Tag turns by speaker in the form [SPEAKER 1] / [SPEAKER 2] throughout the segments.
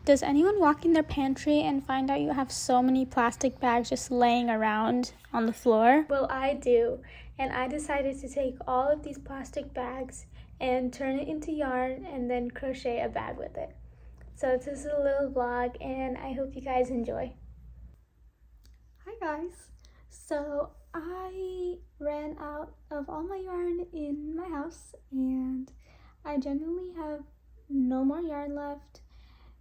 [SPEAKER 1] Does anyone walk in their pantry and find out you have so many plastic bags just laying around on the floor? Well, I do, and I decided to take all of these plastic bags and turn it into yarn and then crochet a bag with it. So this is a little vlog and I hope you guys enjoy. Hi guys! So I ran out of all my yarn in my house and I genuinely have no more yarn left.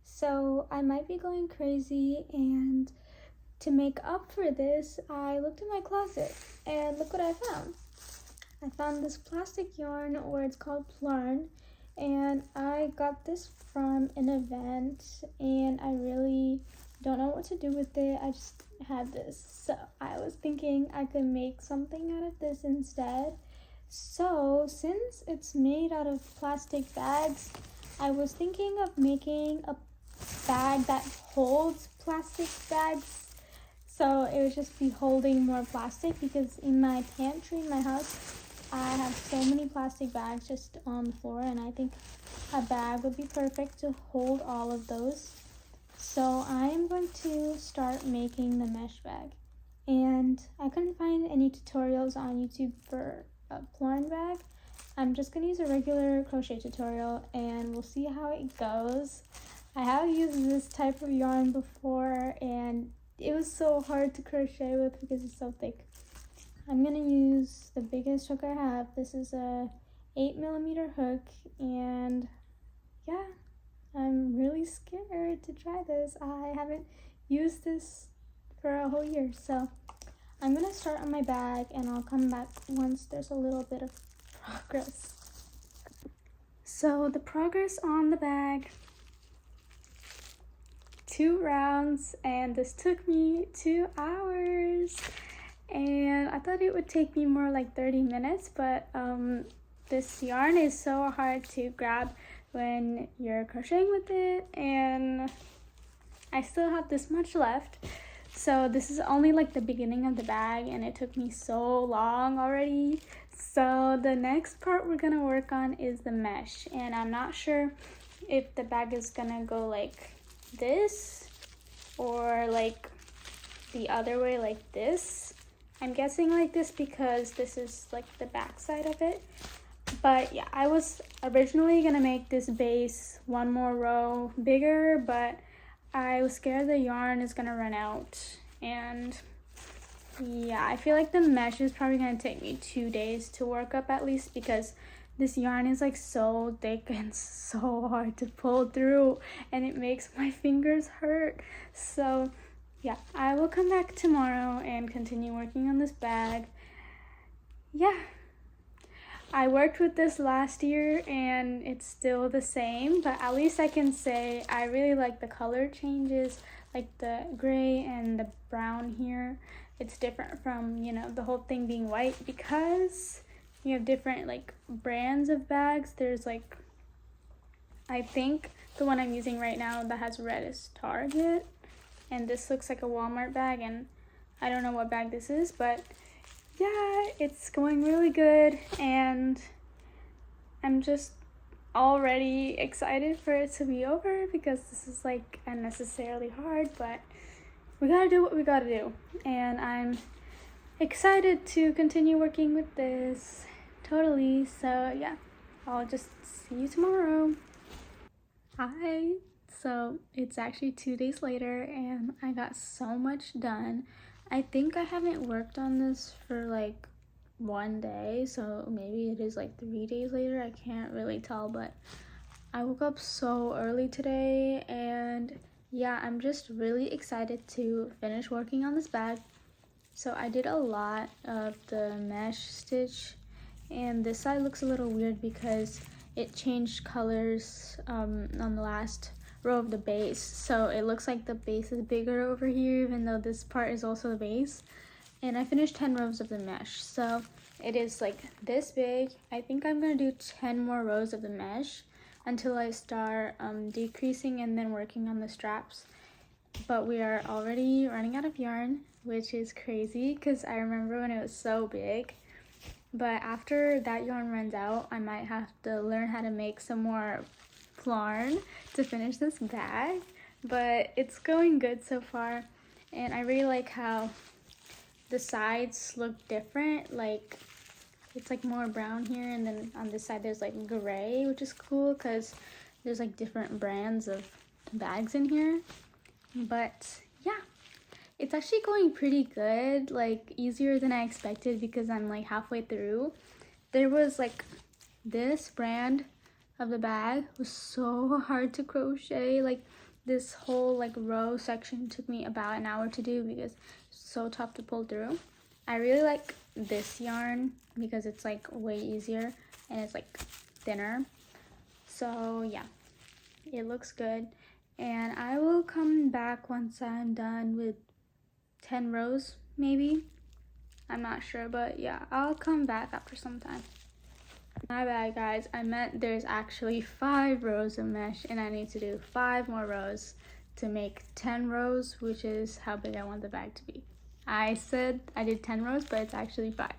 [SPEAKER 1] So I might be going crazy, and to make up for this, I looked in my closet and look what I found. I found this plastic yarn, or it's called plarn, and I got this from an event and I really don't know what to do with it. I just had this, so I was thinking I could make something out of this instead. So since it's made out of plastic bags, I was thinking of making a bag that holds plastic bags, so it would just be holding more plastic, because in my pantry in my house I have so many plastic bags just on the floor, and I think a bag would be perfect to hold all of those. So I am going to start making the mesh bag, and I couldn't find any tutorials on YouTube for a plarn bag. I'm just going to use a regular crochet tutorial and we'll see how it goes. I have used this type of yarn before and it was so hard to crochet with because it's so thick. I'm going to use the biggest hook I have. This is a 8mm hook, and yeah, I'm really scared to try this. I haven't used this for a whole year, so I'm going to start on my bag and I'll come back once there's a little bit of progress. So the progress on the bag: 2 rounds, and this took me 2 hours, and I thought it would take me more like 30 minutes, but this yarn is so hard to grab when you're crocheting with it, and I still have this much left. So this is only like the beginning of the bag and it took me so long already. So the next part we're gonna work on is the mesh, and I'm not sure if the bag is gonna go like this or like the other way, like this. I'm guessing like this because this is like the back side of it. But yeah, I was originally gonna make this base 1 more row bigger, but I was scared the yarn is gonna run out, and yeah, I feel like the mesh is probably gonna take me 2 days to work up at least, because this yarn is like so thick and so hard to pull through and it makes my fingers hurt. So yeah, I will come back tomorrow and continue working on this bag. Yeah, I worked with this last year and it's still the same, but at least I can say I really like the color changes, like the gray and the brown here. It's different from, you know, the whole thing being white, because you have different like brands of bags. There's like, I think the one I'm using right now that has red is Target, and this looks like a Walmart bag, and I don't know what bag this is, but yeah, it's going really good and I'm just already excited for it to be over, because this is like unnecessarily hard, but we gotta do what we gotta do, and I'm excited to continue working with this totally. So yeah, I'll just see you tomorrow. Hi. So it's actually 2 days later and I got so much done. I think I haven't worked on this for like 1 day, so maybe it is like 3 days later. I can't really tell, but I woke up so early today, and yeah, I'm just really excited to finish working on this bag. So I did a lot of the mesh stitch, and this side looks a little weird because it changed colors on the last row of the base, so it looks like the base is bigger over here, even though this part is also the base. And I finished 10 rows of the mesh, so it is like this big. I think I'm gonna do 10 more rows of the mesh until I start decreasing and then working on the straps. But we are already running out of yarn, which is crazy because I remember when it was so big. But after that yarn runs out, I might have to learn how to make some more plarn to finish this bag, but it's going good so far. And I really like how the sides look different. Like it's like more brown here, and then on this side there's like gray, which is cool because there's like different brands of bags in here. But yeah, it's actually going pretty good, like easier than I expected because I'm like halfway through. There was like this brand of the bag was so hard to crochet. Like this whole like row section took me about an hour to do because it's so tough to pull through. I really like this yarn because it's like way easier and it's like thinner. So yeah, it looks good. And I will come back once I'm done with 10 rows, maybe. I'm not sure, but yeah, I'll come back after some time. My bad, guys. I meant there's actually 5 rows of mesh, and I need to do 5 more rows to make 10 rows, which is how big I want the bag to be. I said I did 10 rows, but it's actually 5.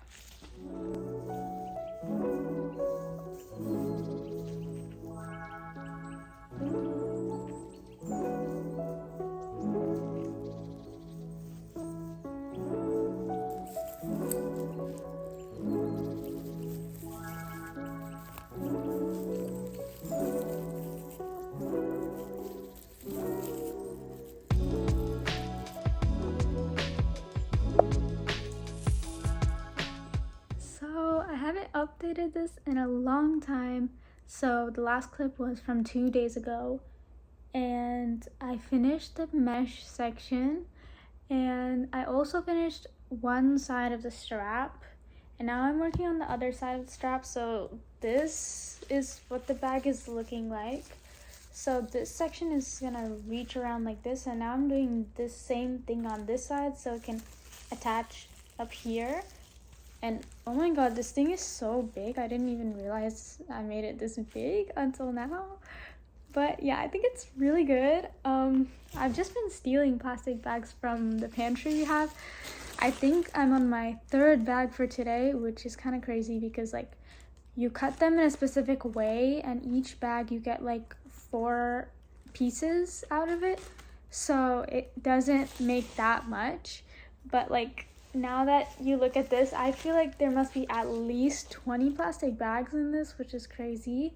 [SPEAKER 1] I haven't updated this in a long time, so the last clip was from 2 days ago, and I finished the mesh section, and I also finished one side of the strap, and now I'm working on the other side of the strap. So this is what the bag is looking like. So this section is gonna reach around like this, and now I'm doing this same thing on this side so it can attach up here. And oh my god, this thing is so big. I didn't even realize I made it this big until now. But yeah, I think it's really good. I've just been stealing plastic bags from the pantry we have. I think I'm on my 3rd bag for today, which is kind of crazy because like you cut them in a specific way, and each bag you get like 4 pieces out of it. So it doesn't make that much, but like now that you look at this, I feel like there must be at least 20 plastic bags in this, which is crazy.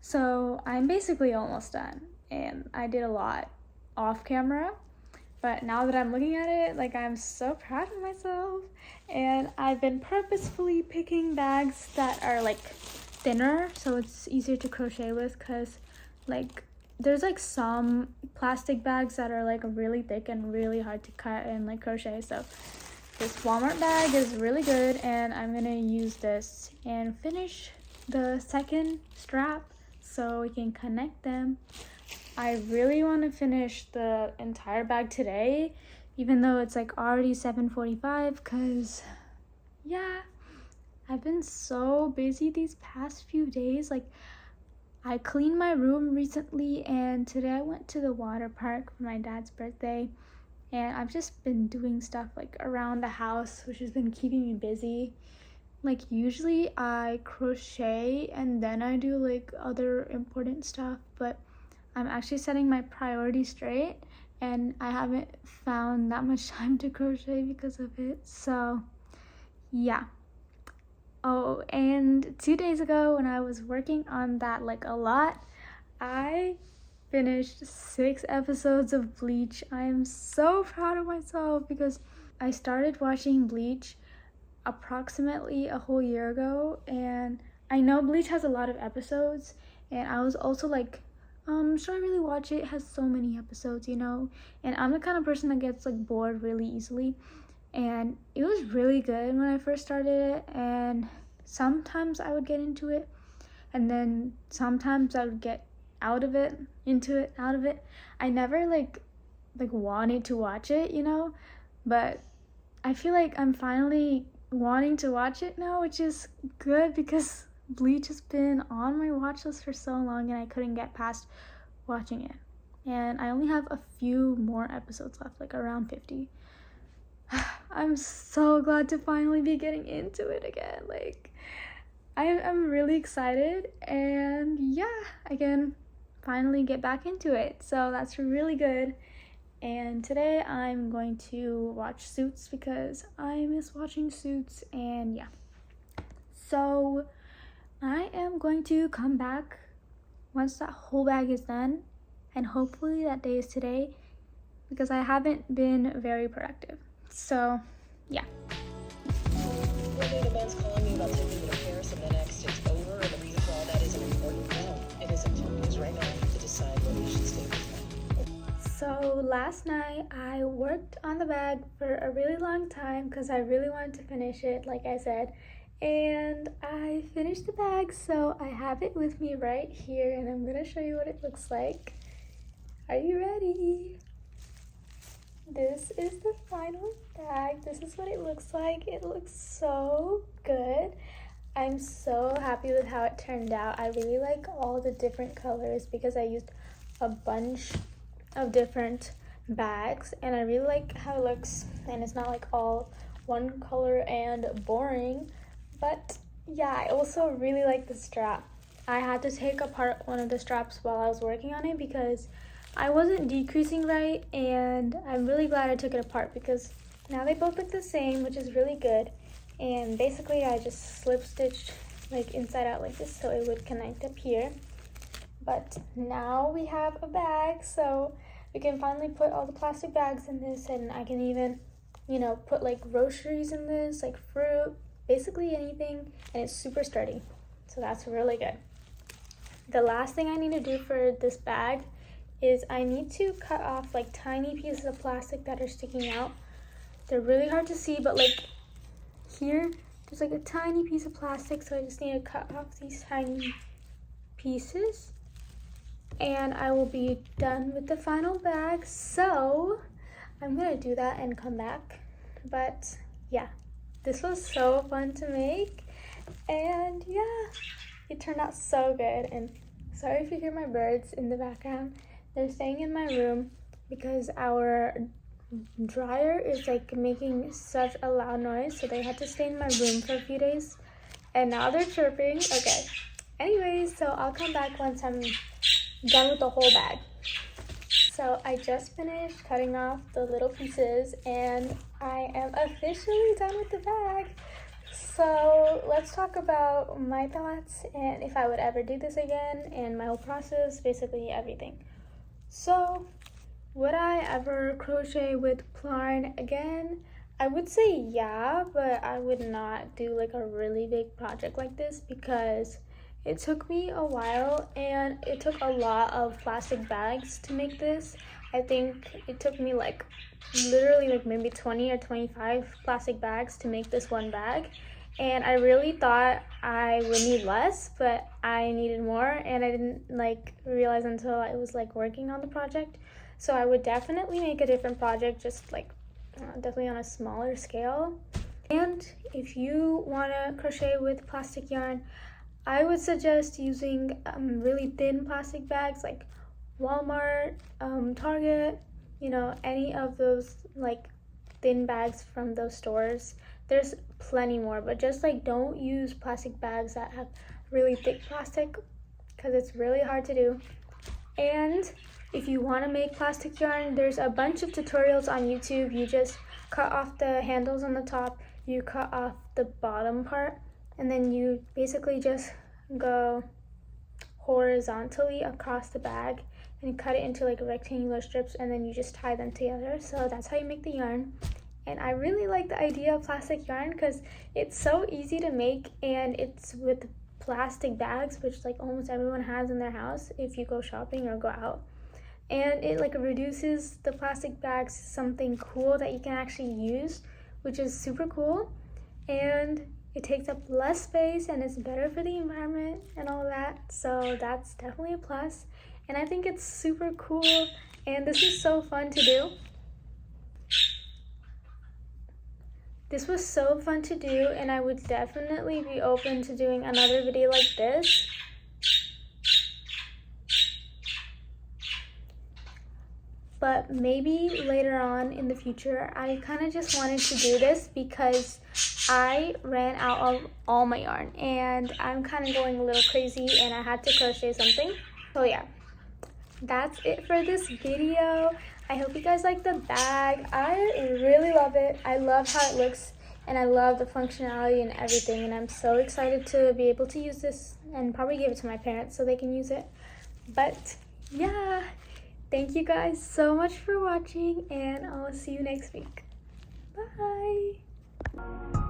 [SPEAKER 1] So I'm basically almost done, and I did a lot off camera, but now that I'm looking at it, like I'm so proud of myself. And I've been purposefully picking bags that are like thinner so it's easier to crochet with, because like there's like some plastic bags that are like really thick and really hard to cut and like crochet. So this Walmart bag is really good, and I'm gonna use this and finish the 2nd strap so we can connect them. I really want to finish the entire bag today, even though it's like already 7:45, because yeah, I've been so busy these past few days. Like I cleaned my room recently, and today I went to the water park for my dad's birthday. And I've just been doing stuff like around the house, which has been keeping me busy. Like usually I crochet and then I do like other important stuff, but I'm actually setting my priorities straight, and I haven't found that much time to crochet because of it. So yeah. Oh, and 2 days ago when I was working on that like a lot, I finished 6 episodes of Bleach. I am so proud of myself because I started watching Bleach approximately a whole year ago, and I know Bleach has a lot of episodes, and I was also like, should I really watch it? It has so many episodes, you know, and I'm the kind of person that gets like bored really easily, and it was really good when I first started it, and sometimes I would get into it, and then sometimes I would get out of it, into it, out of it. I never like wanted to watch it, you know, but I feel like I'm finally wanting to watch it now, which is good because Bleach has been on my watch list for so long and I couldn't get past watching it. And I only have a few more episodes left, like around 50. I'm so glad to finally be getting into it again. Like I'm really excited, and yeah, again, finally get back into it. So that's really good. And today I'm going to watch Suits because I miss watching Suits, and yeah. So I am going to come back once that whole bag is done, and hopefully that day is today because I haven't been very productive. So yeah.
[SPEAKER 2] One day the man's calling me about taking me to Paris and the next it's over, and the reason for all that isn't important. No, it isn't, because right now I have to decide whether you should stay with me.
[SPEAKER 1] So last night I worked on the bag for a really long time because I really wanted to finish it, like I said, and I finished the bag, so I have it with me right here, and I'm gonna show you what it looks like. Are you ready? This is the final bag. This is what it looks like. It looks so good. I'm so happy with how it turned out. I really like all the different colors because I used a bunch of different bags, and I really like how it looks, and it's not like all one color and boring. But yeah, I also really like the strap. I had to take apart one of the straps while I was working on it because I wasn't decreasing right, and I'm really glad I took it apart because now they both look the same, which is really good. And basically I just slip stitched like inside out like this so it would connect up here. But now we have a bag, so we can finally put all the plastic bags in this, and I can even, put like groceries in this, like fruit, basically anything, and it's super sturdy. So that's really good. The last thing I need to do for this bag is I need to cut off like tiny pieces of plastic that are sticking out. They're really hard to see, but like here, there's like a tiny piece of plastic, so I just need to cut off these tiny pieces, and I will be done with the final bag. So I'm gonna do that and come back. But yeah, this was so fun to make, and yeah, it turned out so good. And sorry if you hear my birds in the background. They're staying in my room because our dryer is like making such a loud noise, so they had to stay in my room for a few days, and now they're chirping. Okay, anyways, so I'll come back once I'm done with the whole bag. So I just finished cutting off the little pieces, and I am officially done with the bag. So let's talk about my thoughts and if I would ever do this again, and my whole process, basically everything. So would I ever crochet with plarn again? I would say yeah, but I would not do like a really big project like this because it took me a while, and it took a lot of plastic bags to make this. I think it took me like literally like maybe 20 or 25 plastic bags to make this one bag. And I really thought I would need less, but I needed more, and I didn't like realize until I was like working on the project. So I would definitely make a different project, just like definitely on a smaller scale. And if you want to crochet with plastic yarn, I would suggest using really thin plastic bags like Walmart, Target, any of those like thin bags from those stores. There's plenty more, but just like don't use plastic bags that have really thick plastic because it's really hard to do. And if you want to make plastic yarn, there's a bunch of tutorials on YouTube. You just cut off the handles on the top, you cut off the bottom part, and then you basically just go horizontally across the bag and cut it into like rectangular strips, and then you just tie them together. So that's how you make the yarn. And I really like the idea of plastic yarn because it's so easy to make, and it's with plastic bags, which like almost everyone has in their house if you go shopping or go out. And it like reduces the plastic bags to something cool that you can actually use, which is super cool. And it takes up less space, and it's better for the environment and all that. So that's definitely a plus. And I think it's super cool, and this is so fun to do. This was so fun to do, and I would definitely be open to doing another video like this. But maybe later on in the future, I kind of just wanted to do this because I ran out of all my yarn, and I'm kind of going a little crazy, and I had to crochet something. So yeah, that's it for this video. I hope you guys like the bag. I really love it. I love how it looks, and I love the functionality and everything, and I'm so excited to be able to use this and probably give it to my parents so they can use it. But yeah, thank you guys so much for watching, and I'll see you next week. Bye.